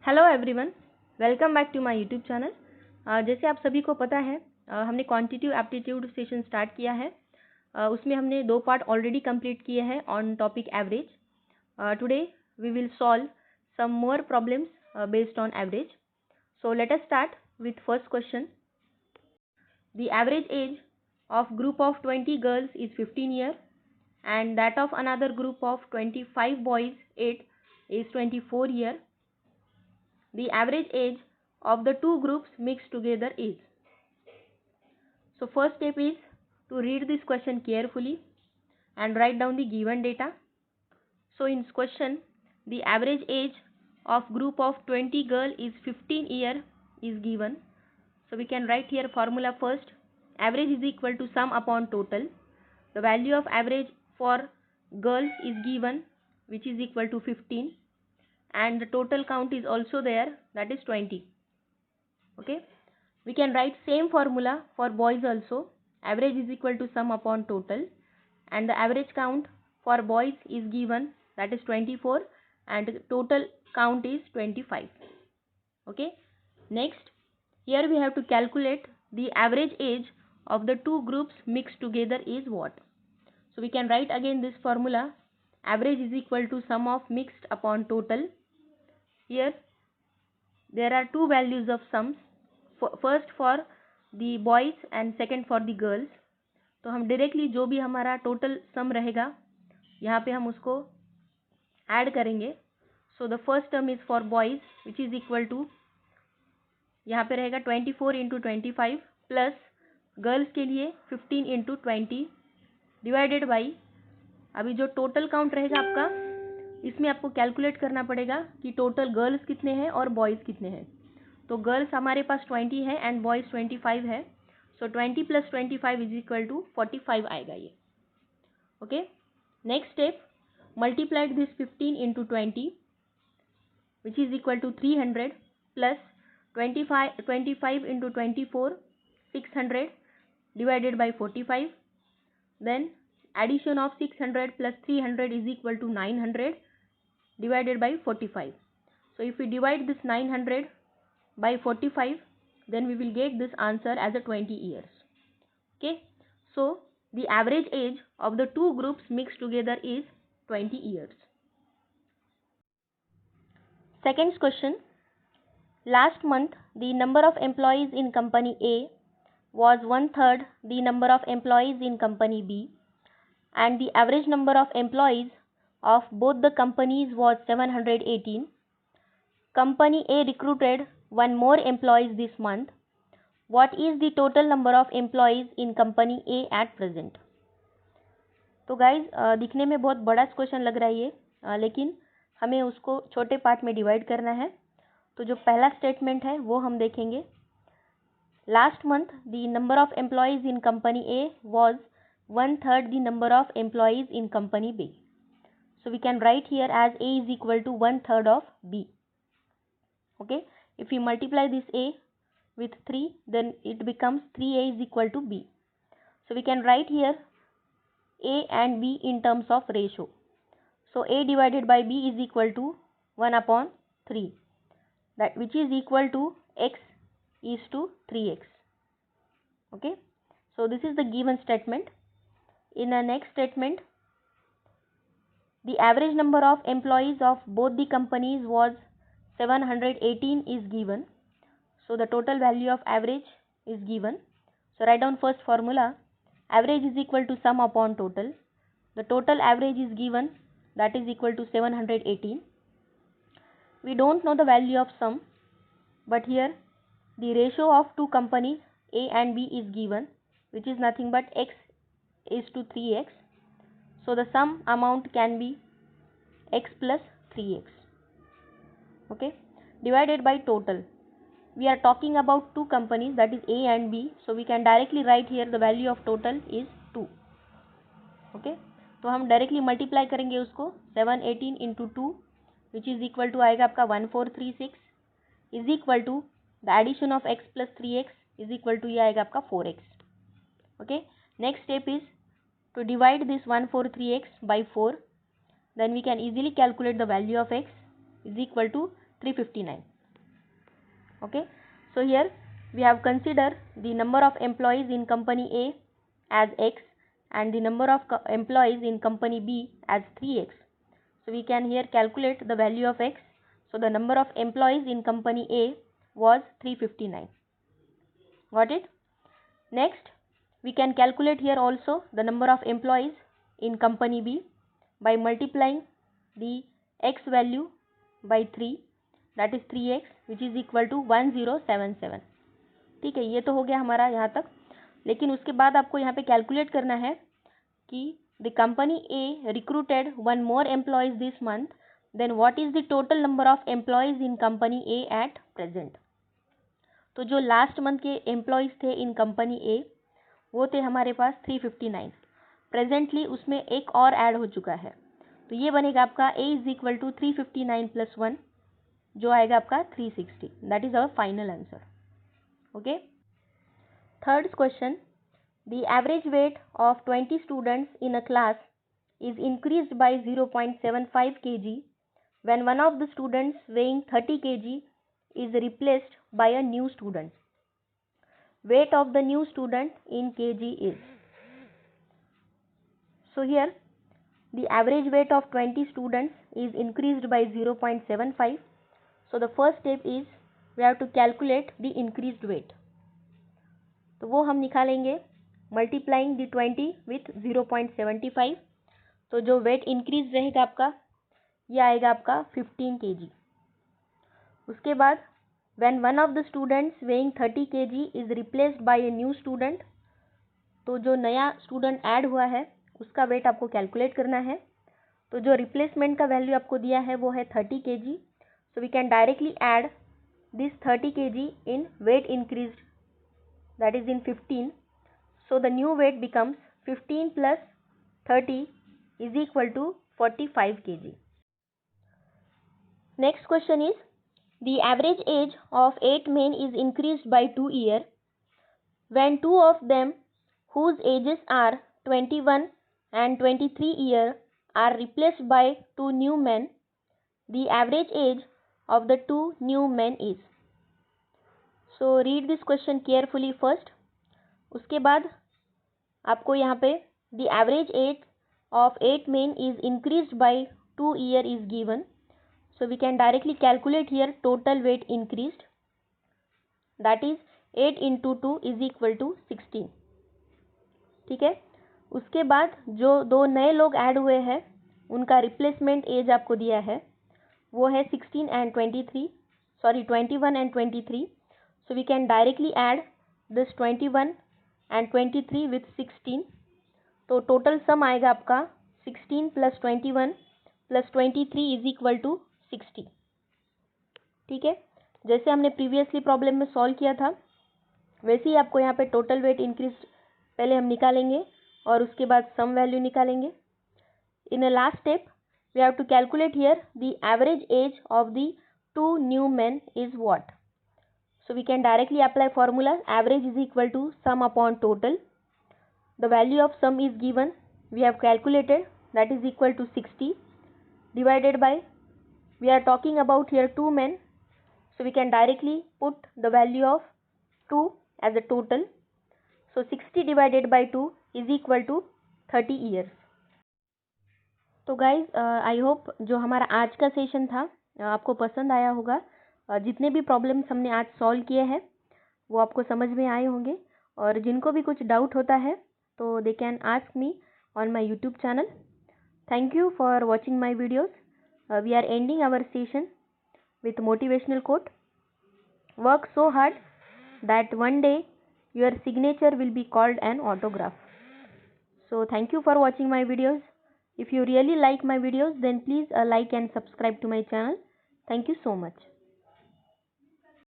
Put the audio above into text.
Hello everyone, welcome back to my YouTube channel. जैसे आप सभी को पता है, हमने क्वांटिटेटिव एप्टीट्यूड सेशन स्टार्ट किया है। उसमें हमने 2 पार्ट ऑलरेडी कंप्लीट किए हैं on topic average. Today we will solve some more problems based on average. So let us start with first question. The average age of group of 20 girls is 15 years and that of another group of 25 boys 8 is 24 years. The average age of the two groups mixed together is. So first step is to read this question carefully and write down the given data. So in this question, the average age of group of 20 girl is 15 year is given. So we can write here formula first. Average is equal to sum upon total. The value of average for girls is given, which is equal to 15, and the total count is also there, that is 20. Okay, we can write same formula for boys also. Average is equal to sum upon total, and the average count for boys is given, that is 24, and the total count is 25. Okay, next here we have to calculate the average age of the two groups mixed together is what. So we can write again this formula. Average is equal to sum of mixed upon total. Here there are two values of sums, first for the boys and second for the girls. तो हम directly जो भी हमारा total sum रहेगा यहाँ पे हम उसको ऐड करेंगे. So the first term is for boys which is equal to, यहाँ पे रहेगा 24 इंटू 25 प्लस गर्ल्स के लिए 15 इंटू 20 डिवाइडेड बाई, अभी जो टोटल काउंट रहेगा आपका इसमें आपको कैलकुलेट करना पड़ेगा कि टोटल गर्ल्स कितने हैं और बॉयज़ कितने हैं. तो गर्ल्स हमारे पास 20 है एंड बॉयज़ 25 है. So 20 plus 25 is equal to 45 आएगा ये. Okay, next step, multiplied this 15 into 20 which is equal to 300 plus 25 into 24 600 divided by 45. Then addition of 600 plus 300 is equal to 900 divided by 45. So if we divide this 900 by 45, then we will get this answer as a 20 years. Okay, so the average age of the two groups mixed together is 20 years. Second question, last month the number of employees in company A was 1/3 the number of employees in company B, and the average number of employees of both the companies was 718. Company A recruited one more employees this month. What is the total number of employees in company A at present? तो guys दिखने में बहुत बड़ा question लग रहा है ये, लेकिन हमें उसको छोटे पार्ट में डिवाइड करना है. तो जो पहला स्टेटमेंट है वो हम देखेंगे. Last month the number of employees in company A was 1/3 the number of employees in company B. So we can write here as A is equal to 1/3 of B. Okay, if we multiply this A with 3, then it becomes 3A is equal to B. So we can write here A and B in terms of ratio. So A divided by B is equal to 1 upon 3, that which is equal to X is to 3x. Okay, so this is the given statement. In the next statement, the average number of employees of both the companies was 718 is given. So the total value of average is given. So write down first formula. Average is equal to sum upon total. The total average is given, that is equal to 718. We don't know the value of sum, but here the ratio of two companies A and B is given, which is nothing but X is to 3x. So the sum amount can be X plus 3x. Okay, divided by total. We are talking about two companies, that is A and B, so we can directly write here the value of total is 2. Okay, तो हम directly multiply करेंगे उसको 718 into 2 which is equal to आएगा आपका 1436 is equal to the addition of x plus 3x is equal to ये आएगा आपका 4x. Okay, next step is to divide this 143x by 4. Then we can easily calculate the value of x is equal to 359. Okay, so here we have considered the number of employees in company A as X and the number of employees in company B as 3X. So we can here calculate the value of X. So the number of employees in company A was 359. Got it? Next, we can calculate here also the number of employees in company B by multiplying the X value by 3, that is 3X, which is equal to 1077. ठीक है, ये तो हो गया हमारा यहाँ तक. लेकिन उसके बाद आपको यहाँ पे कैलकुलेट करना है कि the company A recruited one more employees this month, then what is the total number of employees in company A at present. तो जो लास्ट मंथ के एम्प्लॉयज थे इन कंपनी ए वो थे हमारे पास 359. प्रेजेंटली उसमें एक और ऐड हो चुका है, तो ये बनेगा आपका ए इज इक्वल टू 359 प्लस 1, जो आएगा आपका 360. That is our final answer. Okay. Third question, the average weight of 20 students in a class is increased by 0.75 kg when one of the students weighing 30 kg is replaced by a new student. Weight of the new student in kg is. So here the average weight of 20 students is increased by 0.75. So the first step is we have to calculate the increased weight. तो वो हम निकालेंगे multiplying the 20 with 0.75. तो जो weight increase रहेगा आपका ये आएगा आपका 15 kg. उसके बाद when one of the students weighing 30 kg is replaced by a new student, तो जो नया स्टूडेंट ऐड हुआ है उसका वेट आपको कैलकुलेट करना है. तो जो रिप्लेसमेंट का वैल्यू आपको दिया है वो है 30 kg. So we can directly add this 30 kg in weight increased, that is in 15. So the new weight becomes 15 plus 30 is equal to 45 kg. Next question is, the average age of 8 men is increased by 2 years when 2 of them whose ages are 21 and 23 years are replaced by 2 new men. The average age of the 2 new men is. So read this question carefully first. उसके बाद आपको यहाँ पे the average age of 8 men is increased by 2 years is given. So we can directly calculate here total weight increased, that is 8 into 2 is equal to 16. ठीक है. उसके बाद जो दो नए लोग ऐड हुए हैं उनका रिप्लेसमेंट एज आपको दिया है वो है 16 and 23, sorry 21 and 23. So we can directly add this 21 and 23 with 16. तो टोटल सम आएगा आपका 16 plus 21 plus 23 is equal to 60. ठीक है, जैसे हमने प्रीवियसली प्रॉब्लम में सॉल्व किया था वैसे ही आपको यहाँ पे टोटल वेट इंक्रीज पहले हम निकालेंगे और उसके बाद सम वैल्यू निकालेंगे. In a last step we have to calculate here the average age of the 2 new men is what. So we can directly apply formula average is equal to sum upon total. The value of sum is given, we have calculated, that is equal to 60 divided by, we are talking about here 2 men, so we can directly put the value of 2 as a total. So 60 divided by 2 is equal to 30 years. तो guys, I hope जो हमारा आज का session था आपको पसंद आया होगा. जितने भी प्रॉब्लम्स हमने आज सॉल्व किए हैं वो आपको समझ में आए होंगे, और जिनको भी कुछ डाउट होता है तो they can ask me on my YouTube channel. Thank you for watching my videos. We are ending our session with motivational quote. Work so hard that one day your signature will be called an autograph. So thank you for watching my videos. If you really like my videos, then please like and subscribe to my channel. Thank you so much.